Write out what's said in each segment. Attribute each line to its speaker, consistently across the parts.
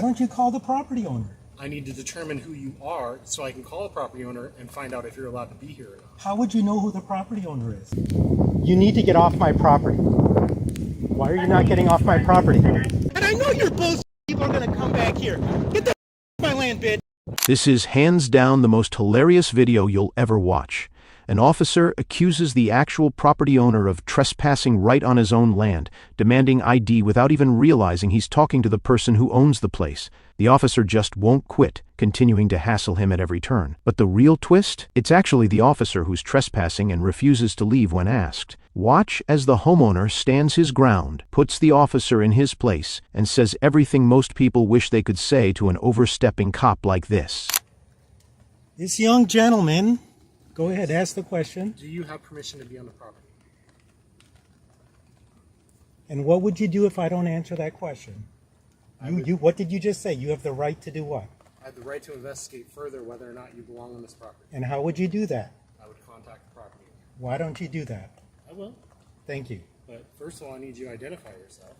Speaker 1: Why don't you call the property owner?
Speaker 2: I need to determine who you are so I can call the property owner and find out if you're allowed to be here or not.
Speaker 1: How would you know who the property owner is? You need to get off my property. Why are you not getting off my property? And I know you're bullshit. People are going to come back here. Get the off my land, bitch.
Speaker 3: This is hands down the most hilarious video you'll ever watch. An officer accuses the actual property owner of trespassing right on his own land, demanding ID without even realizing he's talking to the person who owns the place. The officer just won't quit, continuing to hassle him at every turn. But the real twist? It's actually the officer who's trespassing and refuses to leave when asked. Watch as the homeowner stands his ground, puts the officer in his place, and says everything most people wish they could say to an overstepping cop like this.
Speaker 1: This young gentleman... Go ahead, ask the question.
Speaker 2: Do you have permission to be on the property?
Speaker 1: And what would you do if I don't answer that question? What did you just say? You have the right to do what?
Speaker 2: I have the right to investigate further whether or not you belong on this property.
Speaker 1: And how would you do that?
Speaker 2: I would contact the property owner.
Speaker 1: Why don't you do that?
Speaker 2: I will.
Speaker 1: Thank you.
Speaker 2: But first of all, I need you to identify yourself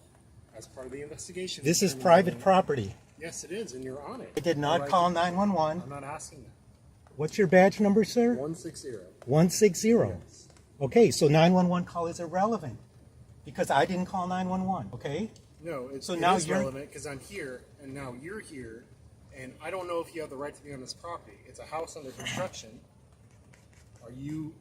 Speaker 2: as part of the investigation.
Speaker 1: This is private property.
Speaker 2: Yes, it is, and you're on it.
Speaker 1: I did not call 911.
Speaker 2: I'm not asking that.
Speaker 1: What's your badge number, sir?
Speaker 2: 160.
Speaker 1: 160.
Speaker 2: Yes.
Speaker 1: Okay, so 911 call is irrelevant because I didn't call 911, okay?
Speaker 2: No, it
Speaker 1: now
Speaker 2: is
Speaker 1: you're
Speaker 2: relevant because I'm here, and now you're here, and I don't know if you have the right to be on this property. It's a house under construction. Do you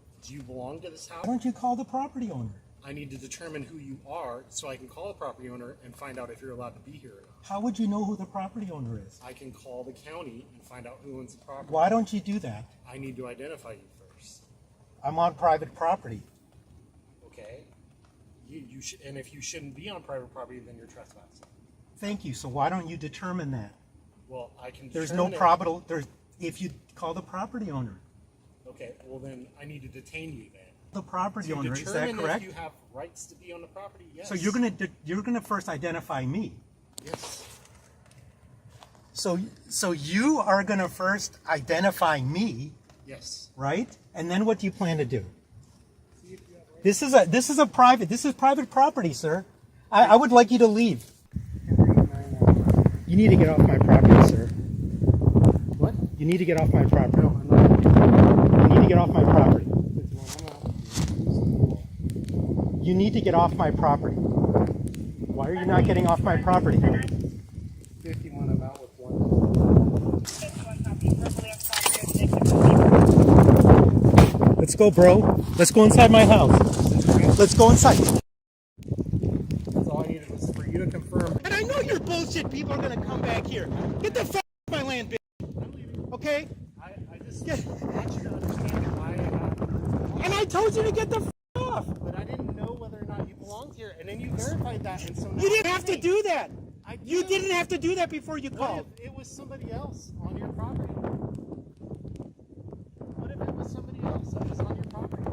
Speaker 2: belong to this house?
Speaker 1: Why don't you call the property owner?
Speaker 2: I need to determine who you are so I can call the property owner and find out if you're allowed to be here or not.
Speaker 1: How would you know who the property owner is?
Speaker 2: I can call the county and find out who owns the property.
Speaker 1: Why don't you do that?
Speaker 2: I need to identify you first.
Speaker 1: I'm on private property.
Speaker 2: Okay. You should, and if you shouldn't be on private property, then you're trespassing.
Speaker 1: Thank you. So why don't you determine that?
Speaker 2: Well, I can.
Speaker 1: There's no probable. If you call the property owner.
Speaker 2: Okay. Well, then I need to detain you then.
Speaker 1: The property owner, is that correct?
Speaker 2: If you have rights to be on the property, yes.
Speaker 1: So you're gonna first identify me.
Speaker 2: Yes.
Speaker 1: So you are gonna first identify me.
Speaker 2: Yes.
Speaker 1: Right? And then what do you plan to do? This is private property, sir. I would like you to leave. You need to get off my property, sir.
Speaker 2: What?
Speaker 1: You need to get off my property.
Speaker 2: No, I'm not.
Speaker 1: You need to get off my property. You need to get off my property. Why are you not getting off my property?
Speaker 2: 51 about with one.
Speaker 1: Let's go, bro. Let's go inside my house. Let's go inside.
Speaker 2: That's all I needed was for you to confirm.
Speaker 1: And I know you're bullshit. People are going to come back here. Get the fuck off my land, bitch.
Speaker 2: I'm leaving.
Speaker 1: Okay?
Speaker 2: I just want you to understand why
Speaker 1: And I told you to get the fuck off.
Speaker 2: but I didn't know whether or not you belonged here, and then you verified that, and so now
Speaker 1: You didn't have to do that. You
Speaker 2: do.
Speaker 1: didn't have to do that before you
Speaker 2: What
Speaker 1: called.
Speaker 2: if it was somebody else on your property? What if it was somebody else that was on your property?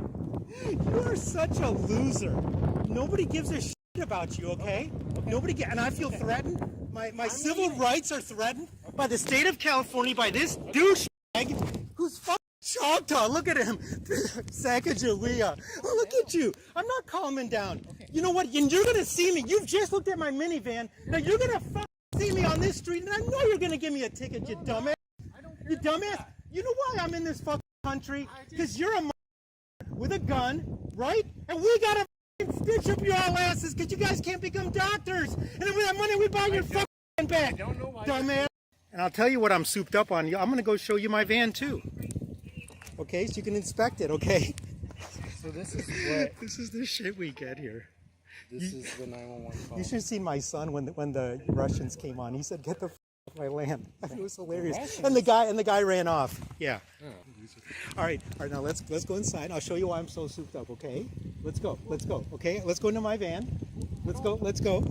Speaker 1: You are such a loser. Nobody gives a shit about you, okay? Nobody and I feel threatened. My civil rights are threatened by the state of California, by this douchebag who's fucking Choctaw. Look at him. Sacagawea. Oh, look at you. I'm not calming down. You know what? And you're going to see me. You've just looked at my minivan. Now you're going to fucking see me on this street, and I know you're going to give me a ticket, you dumbass. You dumbass. You know why I'm in this fucking country? Because you're a with a gun, right? And we got to stitch up your all asses because you guys can't become doctors. And then with that money, we buy your fucking back.
Speaker 2: I don't know why.
Speaker 1: Dumbass. And I'll tell you what I'm souped up on. I'm going to go show you my van, too. Okay, so you can inspect it, okay?
Speaker 2: So this is what?
Speaker 1: This is the shit we get here.
Speaker 2: This is the 911 call.
Speaker 1: You should have seen my son when the Russians came on. He said, "Get the f off my land." It was hilarious. And the guy ran off. Yeah.
Speaker 2: Oh.
Speaker 1: All right. Now let's go inside. I'll show you why I'm so souped up. Okay. Let's go. Okay. Let's go into my van. Let's go.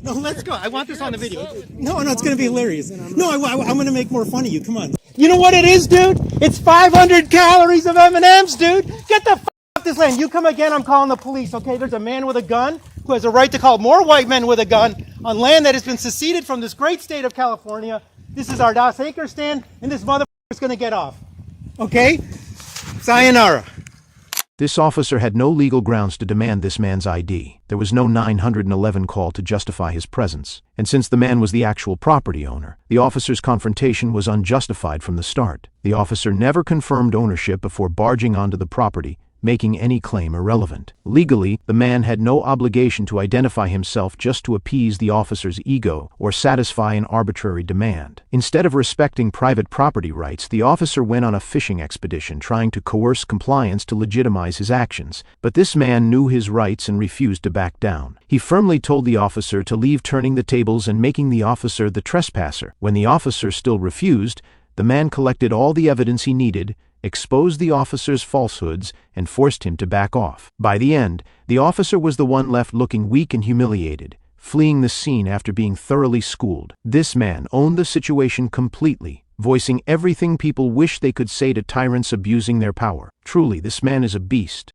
Speaker 1: No, let's go. I want this on the video. No, it's gonna be hilarious. No, I'm gonna make more fun of you. Come on. You know what it is, dude? It's 500 calories of M&Ms, dude. Get the f off this land. You come again, I'm calling the police. Okay. There's a man with a gun who has a right to call more white men with a gun on land that has been seceded from this great state of California. This is our Das Acre stand, and this motherfucker is gonna get off. Okay. Sayonara.
Speaker 3: This officer had no legal grounds to demand this man's ID. There was no 911 call to justify his presence. And since the man was the actual property owner, the officer's confrontation was unjustified from the start. The officer never confirmed ownership before barging onto the property, making any claim irrelevant. Legally, the man had no obligation to identify himself just to appease the officer's ego or satisfy an arbitrary demand. Instead of respecting private property rights, the officer went on a fishing expedition trying to coerce compliance to legitimize his actions. But this man knew his rights and refused to back down. He firmly told the officer to leave, turning the tables and making the officer the trespasser. When the officer still refused, the man collected all the evidence he needed, exposed the officer's falsehoods, and forced him to back off. By the end, the officer was the one left looking weak and humiliated, fleeing the scene after being thoroughly schooled. This man owned the situation completely, voicing everything people wish they could say to tyrants abusing their power. Truly, this man is a beast.